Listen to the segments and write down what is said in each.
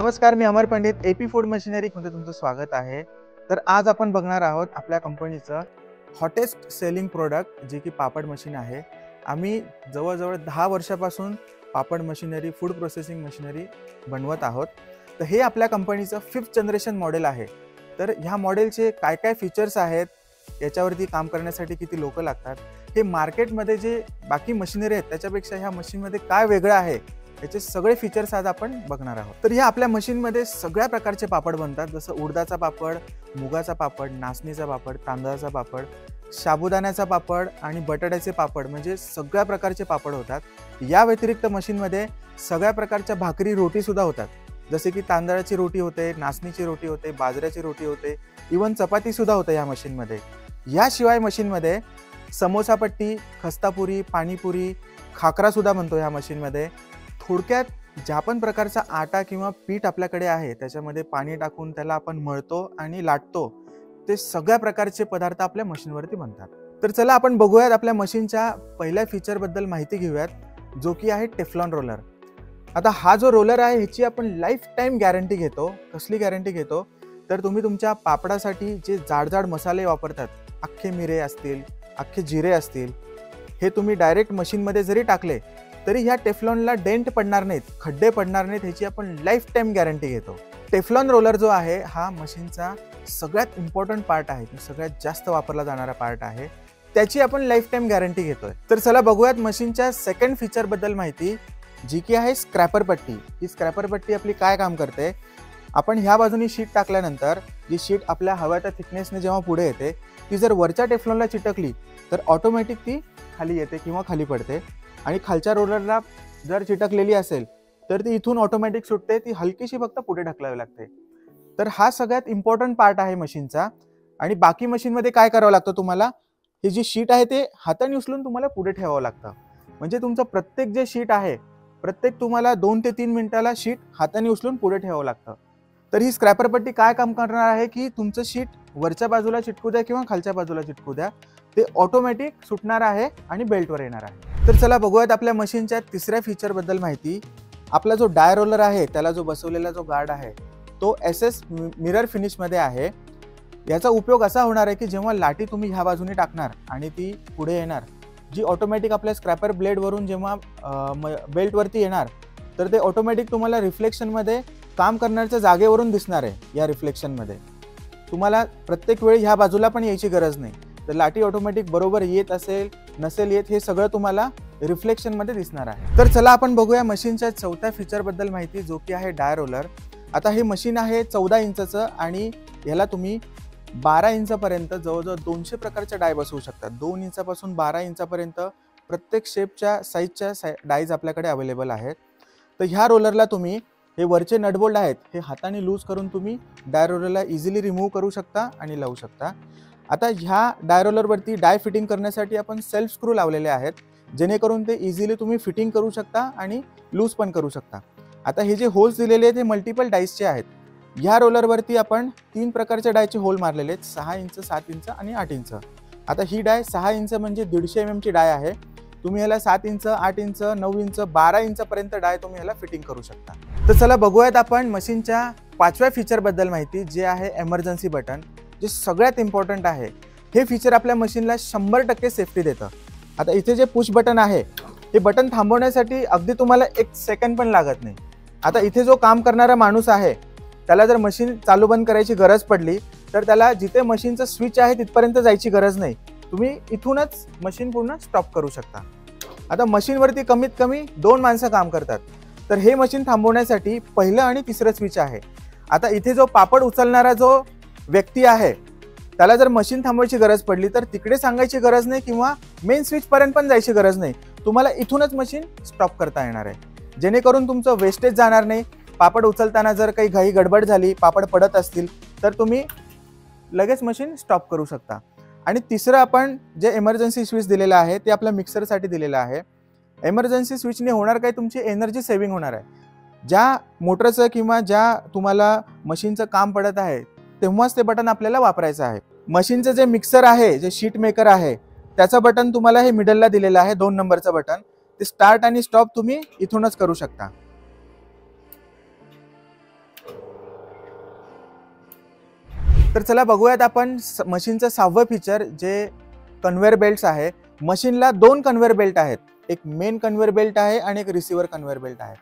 नमस्कार, मी अमर Pandit AP food machinery मध्ये तुमचं स्वागत आहे। तर आज आपण बघणार आहोत आपल्या कंपनीचं हॉटेस्ट सेलिंग प्रोडक्ट जे की पापड मशीन आहे। आम्ही जवळजवळ 10 वर्षापासून पापड मशिनरी, फूड प्रोसेसिंग मशिनरी बनवत आहोत। तर हे आपल्या कंपनीचं 5th जनरेशन मॉडेल आहे। तर ह्या मॉडेलचे काय काय फीचर्स आहेत, याच्यावरती काम करण्यासाठी किती लोक लागतात, हे मार्केटमध्ये जे बाकी मशिनरी आहेत त्याच्यापेक्षा ह्या मशीनमध्ये काय वेगळं आहे, याचे सगळे फीचर्स आज आपण बघणार आहोत। तर ह्या आपल्या मशीनमध्ये सगळ्या प्रकारचे पापड बनतात, जसं उडदाचा पापड, मुगाचा पापड, नाचणीचा पापड, तांदळाचा पापड, साबुदाण्याचा पापड आणि बटाट्याचे पापड, म्हणजे सगळ्या प्रकारचे पापड होतात। या व्यतिरिक्त मशीनमध्ये सगळ्या प्रकारच्या भाकरी, रोटी सुद्धा होतात, जसे की तांदळाची रोटी होते, नाचणीची रोटी होते, बाजऱ्याची रोटी होते, इवन चपाती सुद्धा होते या मशीनमध्ये। याशिवाय मशीनमध्ये समोसापट्टी, खस्तापुरी, पाणीपुरी, खाकरा सुद्धा बनतो या मशीनमध्ये। थोडक्यात ज्या पण प्रकारचा आटा किंवा पीठ आपल्याकडे आहे त्याच्यामध्ये पाणी टाकून त्याला आपण मळतो आणि लाटतो, ते सगळ्या प्रकारचे पदार्थ आपल्या मशीनवरती बनतात। तर चला आपण बघूयात आपल्या मशीनच्या पहिल्या फीचर बद्दल माहिती घेऊयात, जो की आहे टेफ्लॉन रोलर। आता हा जो रोलर आहे ह्याची आपण लाईफ टाईम गॅरंटी घेतो। कसली गॅरंटी घेतो, तर तुम्ही तुमच्या पापडासाठी जे जाड मसाले वापरतात, अख्खे मिरे असतील, अख्खे जिरे असतील, हे तुम्ही डायरेक्ट मशीनमध्ये जरी टाकले तरी ह्या टेफ्लॉनला डेंट पडणार नाहीत, खड्डे पडणार नाहीत, ह्याची आपण लाईफ टाईम गॅरंटी घेतो। टेफ्लॉन रोलर जो आहे हा मशीनचा सगळ्यात इम्पॉर्टंट पार्ट आहे, सगळ्यात जास्त वापरला जाणारा पार्ट आहे, त्याची आपण लाईफ टाईम गॅरंटी घेतोय। तर चला बघूयात मशीनच्या सेकंड फीचर बद्दल माहिती, जी की आहे स्क्रॅपर पट्टी। ही स्क्रॅपर पट्टी आपली काय काम करते, आपण ह्या बाजूनी शीट टाकल्यानंतर जी शीट आपल्या हव्या थिकनेसने जेव्हा पुढे येते, ती जर वरच्या टेफ्लॉनला चिटकली तर ऑटोमॅटिक ती खाली येते किंवा खाली पडते, आणि खालच्या रोलरला जर चिटकलेली असेल तर ती इथून ऑटोमॅटिक सुटते, ती हलकीशी फक्त पुढे ढकलावी लागते। तर हा सगळ्यात इम्पॉर्टंट पार्ट आहे मशीनचा। आणि बाकी मशीनमध्ये काय करावं लागतं, तुम्हाला ही जी शीट आहे ते हाताने उचलून तुम्हाला पुढे ठेवावं लागतं, म्हणजे तुमचं प्रत्येक जे शीट आहे, प्रत्येक तुम्हाला 2 ते 3 मिनिटाला शीट हाताने उचलून पुढे ठेवावं लागतं। तर ही स्क्रॅपर पट्टी काय काम करणार आहे की तुमचं शीट वरच्या बाजूला चिटकू द्या किंवा खालच्या बाजूला चिटकू द्या, ते ऑटोमॅटिक सुटणार आहे आणि बेल्टवर येणार आहे। तर चला बघूयात आपल्या मशीनच्या तिसऱ्या फीचर बद्दल माहिती। आपला जो डाय रोलर आहे त्याला जो बसवलेला जो गार्ड आहे तो SS मिरर फिनिश मध्ये आहे। याचा उपयोग असा होणार आहे की जेव्हा लाटी तुम्ही ह्या बाजूने टाकणार आणि ती पुढे येणार, जी ऑटोमॅटिक आपल्या स्क्रॅपर ब्लेड वरून जेव्हा बेल्ट वरती येणार, तर ते ऑटोमॅटिक तुम्हाला रिफ्लेक्शन मध्ये काम करण्याच्या जागेवरून दिसणार आहे। या रिफ्लेक्शन मध्ये तुम्हाला प्रत्येक वेळी ह्या बाजूला पण यायची गरज नाही, तर लाटी ऑटोमॅटिक बरोबर येत असेल नसेल येत हे सगळं तुम्हाला रिफ्लेक्शन मध्ये दिसणार आहे। तर चला आपण बघूया मशीनच्या चौथ्या फीचर बद्दल माहिती, जो की आहे डाय रोलर। आता हे मशीन आहे 14 इंचचं आणि याला तुम्ही 12 इंचापर्यंत जवळजवळ 200 प्रकारच्या डाय बसवू शकता। 2 इंचापासून 12 इंचापर्यंत प्रत्येक शेपच्या साईजच्या डायज आपल्याकडे अवेलेबल आहेत। तर ह्या रोलरला तुम्ही हे वरचे नटबोल्ट आहेत हे हाताने लूज करून तुम्ही डाय रोलरला इझिली रिमूव्ह करू शकता आणि लावू शकता। आता ह्या डाय रोलरवरती डाय फिटिंग करण्यासाठी आपण सेल्फ स्क्रू लावलेले आहेत, जेणेकरून ते इझिली तुम्ही फिटिंग करू शकता आणि लूज पण करू शकता। आता हे जे होल्स दिलेले आहेत हे मल्टिपल डायसचे आहेत। ह्या रोलरवरती आपण 3 प्रकारच्या डायचे होल मारलेले आहेत, 6 इंच, 7 इंच आणि 8 इंच। आता ही डाय 6 इंच म्हणजे 150 mm ची डाय आहे। तुम्ही ह्याला 7 इंच, 8 इंच, 9 इंच, 12 इंचापर्यंत डाय तुम्ही ह्याला फिटिंग करू शकता। तर चला बघूयात आपण मशीनच्या 5व्या फीचर बद्दल माहिती, जे आहे एमर्जन्सी बटन, जे सगळ्यात इम्पॉर्टंट आहे। हे फीचर आपल्या मशीनला 100% सेफ्टी देतं। आता इथे जे पुश बटन आहे हे बटन थांबवण्यासाठी अगदी तुम्हाला 1 सेकंड पण लागत नाही। आता इथे जो काम करणारा माणूस आहे त्याला जर मशीन चालू बंद करायची गरज पडली तर त्याला जिथे मशीनचं स्विच आहे तिथपर्यंत जायची गरज नाही, तुम्ही इथूनच मशीन पूर्ण स्टॉप करू शकता। आता मशीनवरती कमीत कमी 2 माणसं काम करतात, तर हे मशीन थांबवण्यासाठी पहिलं आणि तिसरं स्विच आहे। आता इथे जो पापड उचलणारा जो व्यक्ती आहे त्याला जर मशीन थांबवायची गरज पडली तर तिकडे सांगायची गरज नाही किंवा मेन स्विच पर्यंत पण जायची गरज नाही, तुम्हाला इथूनच मशीन स्टॉप करता येणार आहे, जेणेकरून तुमचं वेस्टेज जाणार नाही। पापड उचलताना जर काही घाई गडबड झाली, पापड पडत असतील तर तुम्ही लगेच मशीन स्टॉप करू शकता। आणि तिसरं आपण जे एमर्जन्सी स्विच दिलेलं आहे ते आपल्या मिक्सरसाठी दिलेलं आहे। एमर्जन्सी स्विचने होणार काय, तुमची एनर्जी सेव्हिंग होणार आहे। ज्या मोटरचं किंवा ज्या तुम्हाला मशीनचं काम पडत आहे तेव्हाच ते बटन आपल्याला वापरायचं आहे। मशीनचं जे मिक्सर आहे, जे शीट मेकर आहे, त्याचं बटन तुम्हाला हे मिडलला दिलेलं आहे, 2 नंबरचं बटन, ते स्टार्ट आणि स्टॉप तुम्ही इथूनच करू शकता। तर चला बघूयात आपण मशीनचं 6वं फीचर जे कन्व्हेअर बेल्ट्स आहे. मशीनला 2 कन्व्हेअर बेल्ट आहेत, एक मेन कन्व्हेअर बेल्ट आहे आणि एक रिसिव्हर कन्व्हेअर बेल्ट आहे.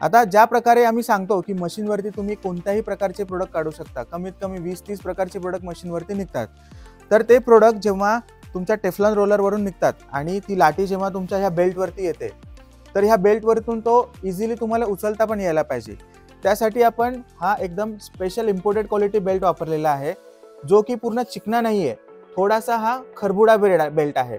आता ज्या प्रकारे आम्ही सांगतो की मशीनवरती तुम्ही कोणत्याही प्रकारचे प्रोडक्ट काढू शकता, कमीत कमी 20-30 प्रकारचे प्रोडक्ट मशीनवरती निघतात. तर ते प्रोडक्ट जेव्हा तुमच्या टेफ्लॉन रोलरवरून निघतात आणि ती लाटी जेव्हा तुमच्या ह्या बेल्टवरती येते, तर ह्या बेल्टवरतून तो इझिली तुम्हाला उचलता पण यायला पाहिजे. त्यासाठी आपण हा एकदम स्पेशल इम्पोर्टेड क्वालिटी बेल्ट वापरलेला आहे, जो की पूर्ण चिकना नाही आहे, थोडासा हा खरबुडा बेल्ट आहे.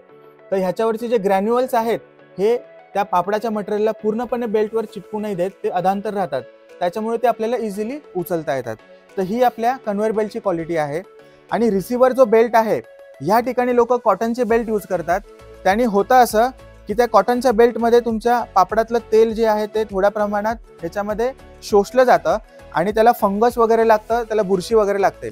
तर ह्याच्यावरचे जे ग्रॅन्युअल्स आहेत हे त्या पापडाच्या मटेरियलला पूर्णपणे बेल्टवर चिटकू नाही देत, ते अधांतर राहतात, त्याच्यामुळे ते आपल्याला इझिली उचलता येतात. तर ही आपल्या कन्व्हेअर बेल्टची क्वालिटी आहे. आणि रिसिव्हर जो बेल्ट आहे, ह्या ठिकाणी लोक कॉटनचे बेल्ट यूज करतात. त्याने होतं असं की त्या कॉटनच्या बेल्टमध्ये तुमच्या पापडातलं तेल जे आहे ते थोड्या प्रमाणात ह्याच्यामध्ये शोषलं जातं आणि त्याला फंगस वगैरे लागतं, त्याला बुरशी वगैरे लागते.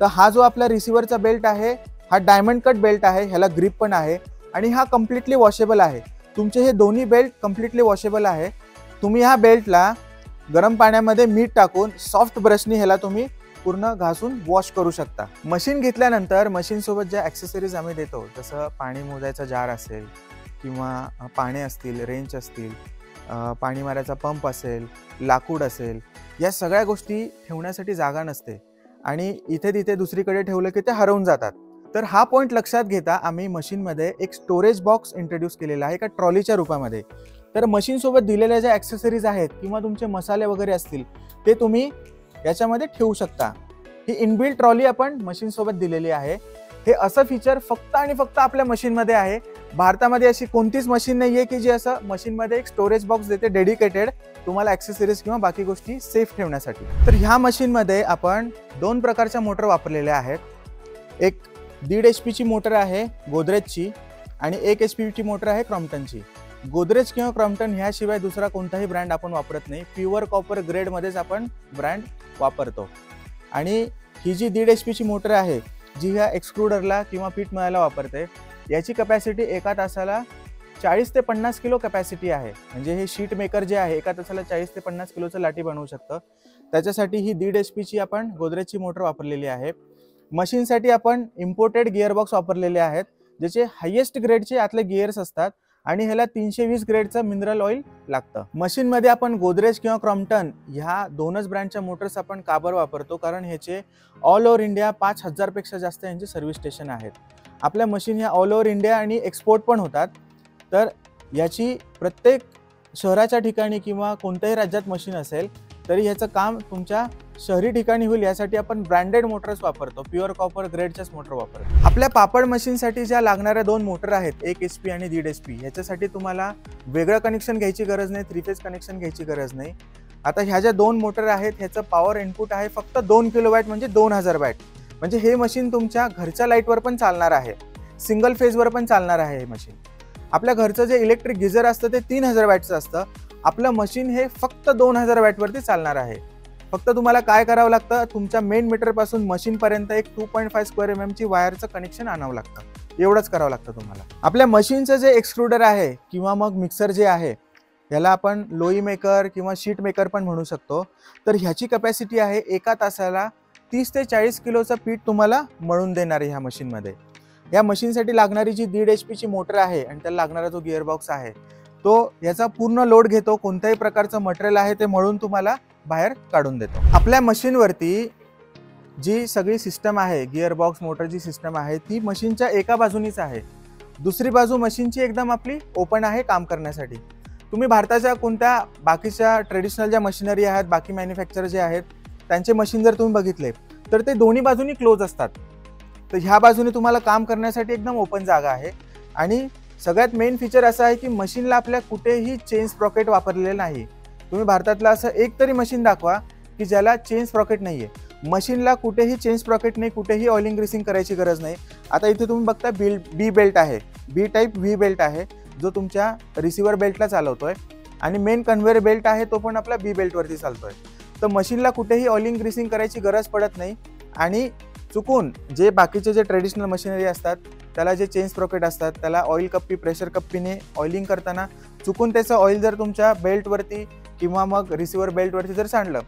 तर हा जो आपला रिसिव्हरचा बेल्ट आहे हा डायमंड कट बेल्ट आहे, ह्याला ग्रिप पण आहे आणि हा कम्प्लिटली वॉशेबल आहे. तुमचे हे दोन्ही बेल्ट कम्प्लिटली वॉशेबल आहे. तुम्ही ह्या बेल्टला गरम पाण्यामध्ये मीठ टाकून सॉफ्ट ब्रशनी ह्याला तुम्ही पूर्ण घासून वॉश करू शकता. मशीन घेतल्यानंतर मशीनसोबत ज्या ॲक्सेसरीज आम्ही देतो, जसं पाणी मोजायचा जार असेल किंवा पाने असतील, रेंच असतील, पाणी मारायचा पंप असेल, लाकूड असेल, या सगळ्या गोष्टी ठेवण्यासाठी जागा नसते आणि इथे तिथे दुसरीकडे ठेवलं की ते हरवून जातात. तर हा पॉईंट लक्षात घेता आम्ही मशीनमध्ये एक स्टोरेज बॉक्स इंट्रोड्यूस केलेला आहे एका ट्रॉलीच्या रूपामध्ये. तर मशीनसोबत दिलेल्या ज्या ॲक्सेसरीज आहेत किंवा तुमचे मसाले वगैरे असतील ते तुम्ही याच्यामध्ये ठेवू शकता. ही इनबिल्ट ट्रॉली आपण मशीनसोबत दिलेली आहे. हे असं फीचर फक्त आणि फक्त आपल्या मशीनमध्ये आहे. भारतामध्ये अशी कोणतीच मशीन नाही आहे की जी असं मशीनमध्ये एक स्टोरेज बॉक्स देते डेडिकेटेड तुम्हाला ॲक्सेसरीज किंवा बाकी गोष्टी सेफ ठेवण्यासाठी. तर ह्या मशीनमध्ये आपण 2 प्रकारच्या मोटर वापरलेल्या आहेत. एक 1.5 HP ची मोटर आहे गोदरेजची आणि 1 HP ची मोटर आहे क्रॉम्प्टनची. गोदरेज किंवा क्रॉम्प्टन ह्याशिवाय दुसरा कोणताही ब्रँड आपण वापरत नाही. प्युअर कॉपर ग्रेडमध्येच आपण ब्रँड वापरतो. आणि ही जी 1.5 HP ची मोटर आहे जी ह्या एक्सक्लुडरला किंवा पीठ मळायला वापरते, याची कॅपॅसिटी एका तासाला 40 ते 50 किलो कॅपॅसिटी आहे. म्हणजे हे शीट मेकर जे आहे एका तासाला 40 ते 50 किलोचं लाटी बनवू शकतं. त्याच्यासाठी ही 1.5 HP ची आपण गोदरेजची मोटर वापरलेली आहे. मशीनसाठी आपण इम्पोर्टेड गिअरबॉक्स वापरलेले आहेत, ज्याचे हायेस्ट ग्रेडचे आतले गिअर्स असतात आणि ह्याला 320 ग्रेडचं मिनरल ऑइल लागतं. मशीनमध्ये आपण गोदरेज किंवा क्रॉम्प्टन ह्या 2च ब्रँडच्या मोटर्स आपण का बरं वापरतो, कारण ह्याचे ऑल ओव्हर इंडिया 5000 पेक्षा जास्त यांचे सर्व्हिस स्टेशन आहेत. आपल्या मशीन ह्या ऑल ओव्हर इंडिया आणि एक्सपोर्ट पण होतात. तर याची प्रत्येक शहराच्या ठिकाणी किंवा कोणत्याही राज्यात मशीन असेल तरी ह्याचं काम तुमच्या शहरी ठिकाणी होईल यासाठी आपण ब्रँडेड मोटर्स वापरतो, प्युअर कॉपर ग्रेडच्याच मोटर वापरतो. आपल्या पापड मशीनसाठी ज्या लागणाऱ्या 2 मोटर आहेत 1 HP आणि 1.5 HP, ह्याच्यासाठी तुम्हाला वेगळं कनेक्शन घ्यायची गरज नाही, 3 फेज कनेक्शन घ्यायची गरज नाही. आता ह्या ज्या 2 मोटर आहेत ह्याचं पॉवर इनपुट आहे फक्त 2 किलोवॅट म्हणजे 2000 वॅट. म्हणजे हे मशीन तुमच्या घरच्या लाईटवर पण चालणार आहे, सिंगल फेजवर पण चालणार आहे हे मशीन. आपल्या घरचं जे इलेक्ट्रिक गिझर असतं ते 3000 वॅटचं असतं. आपलं मशीन हे फक्त 2000 वॅटवरती चालणार आहे. फक्त तुम्हाला काय करावं लागतं, तुमच्या मेन मीटरपासून मशीनपर्यंत एक 2.5 स्क्वेअर mm ची वायरचं कनेक्शन आणावं लागतं. एवढंच करावं लागतं तुम्हाला. आपल्या मशीनचं जे एक्सट्रुडर आहे किंवा मग मिक्सर जे आहे याला आपण लोई मेकर किंवा शीट मेकर पण म्हणू शकतो. तर ह्याची कॅपॅसिटी आहे एका तासाला 30 ते 40 किलोचं पीठ तुम्हाला मळून देणार आहे ह्या मशीनमध्ये. या मशीनसाठी लागणारी जी 1.5 HP ची मोटर आहे आणि त्याला लागणारा जो गिअरबॉक्स आहे तो याचा पूर्ण लोड घेतो. कोणत्याही प्रकारचं मटेरियल आहे ते मळून तुम्हाला बाहेर काढून देतो. आपल्या मशीनवरती जी सगळी सिस्टम आहे, गिअरबॉक्स मोटरची सिस्टम आहे, ती मशीनच्या एका बाजूनीच आहे. दुसरी बाजू मशीनची एकदम आपली ओपन आहे काम करण्यासाठी. तुम्ही भारताच्या कोणत्या बाकीच्या ट्रेडिशनल ज्या मशिनरी आहेत, बाकी मॅन्युफॅक्चर जे आहेत त्यांचे मशीन जर तुम्ही बघितले तर ते दोन्ही बाजूनी क्लोज असतात. तर ह्या बाजूने तुम्हाला काम करण्यासाठी एकदम ओपन जागा आहे. आणि सगळ्यात मेन फीचर असं आहे की मशीनला आपल्या कुठेही चेन स्प्रॉकेट वापरलेले नाही. तुम्ही भारतातलं असं एक तरी मशीन दाखवा की ज्याला चेन स्प्रॉकेट नाही आहे. मशीनला कुठेही चेन स्प्रॉकेट नाही, कुठेही ऑइलिंग ग्रीसिंग करायची गरज नाही. आता इथे तुम्ही बघता बी बेल्ट आहे, बी टाईप व्ही बेल्ट आहे जो तुमच्या रिसिव्हर बेल्टला चालवतोय आणि मेन कन्व्हेअर बेल्ट आहे तो पण आपला बी बेल्टवरती चालतोय. तर मशीनला कुठेही ऑइलिंग ग्रीसिंग करायची गरज पडत नाही. आणि चुकून जे बाकीचे जे ट्रेडिशनल मशिनरी असतात त्याला जे चेन स्प्रॉकेट असतात त्याला ऑइल कप्पी प्रेशर कप्पीने ऑइलिंग करताना चुकून त्याचं ऑइल जर तुमच्या बेल्टवरती किंवा मग रिसिव्हर बेल्टवरती जर सांडलं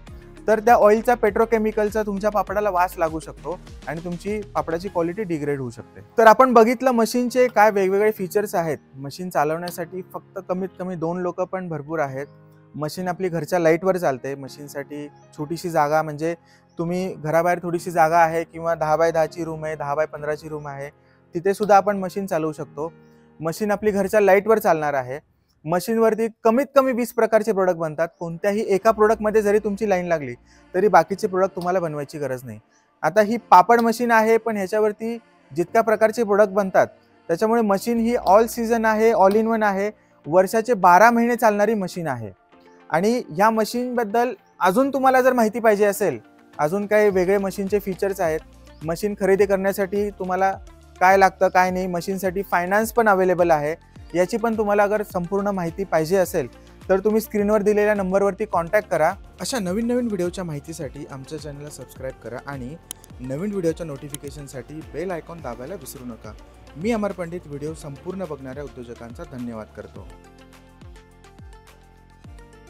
तर त्या ऑइलचा पेट्रोकेमिकलचा तुमच्या पापडाला वास लागू शकतो आणि तुमची पापडाची क्वालिटी डिग्रेड होऊ शकते। तर आपण बघितलं मशीनचे काय वेगवेगळे फीचर्स आहेत। मशीन चालवण्यासाठी फक्त कमीत कमी 2 लोक पण भरपूर आहेत। मशीन आपली घरच्या लाईटवर चालते। मशीनसाठी छोटीशी जागा, म्हणजे तुम्ही घराबाहेर थोडीशी जागा आहे किंवा 10 बाय 10 ची रूम आहे, 10 बाय 15 ची रूम आहे, तिथे सुद्धा आपण मशीन चालवू शकतो। मशीन आपली घरच्या लाईटवर चालणार आहे। मशीनवरती कमीत कमी 20 प्रकारचे प्रोडक्ट बनतात। कोणत्याही एका प्रोडक्टमध्ये जरी तुमची लाईन लागली तरी बाकीचे प्रोडक्ट तुम्हाला बनवायची गरज नाही। आता ही पापड मशीन आहे, पण ह्याच्यावरती जितक्या प्रकारचे प्रोडक्ट बनतात त्याच्यामुळे मशीन ही ऑल सीझन आहे, ऑल इन वन आहे, वर्षाचे 12 महिने चालणारी मशीन आहे। आणि ह्या मशीनबद्दल अजून तुम्हाला जर माहिती पाहिजे असेल, अजून काही वेगळे मशीनचे फीचर्स आहेत, मशीन खरेदी करण्यासाठी तुम्हाला काय लागतं काय नाही, मशीनसाठी फायनान्स पण अवेलेबल आहे, याची पण तुम्हाला अगर संपूर्ण माहिती पाहिजे असेल तर तुम्ही स्क्रीनवर दिलेल्या नंबरवरती कॉन्टॅक्ट करा। अशा नवीन व्हिडिओच्या माहितीसाठी आमच्या चॅनलला सबस्क्राईब करा आणि नवीन व्हिडिओच्या नोटिफिकेशनसाठी बेल आयकॉन दाबायला विसरू नका। मी अमर पंडित व्हिडिओ संपूर्ण बघणाऱ्या उद्योजकांचा धन्यवाद करतो।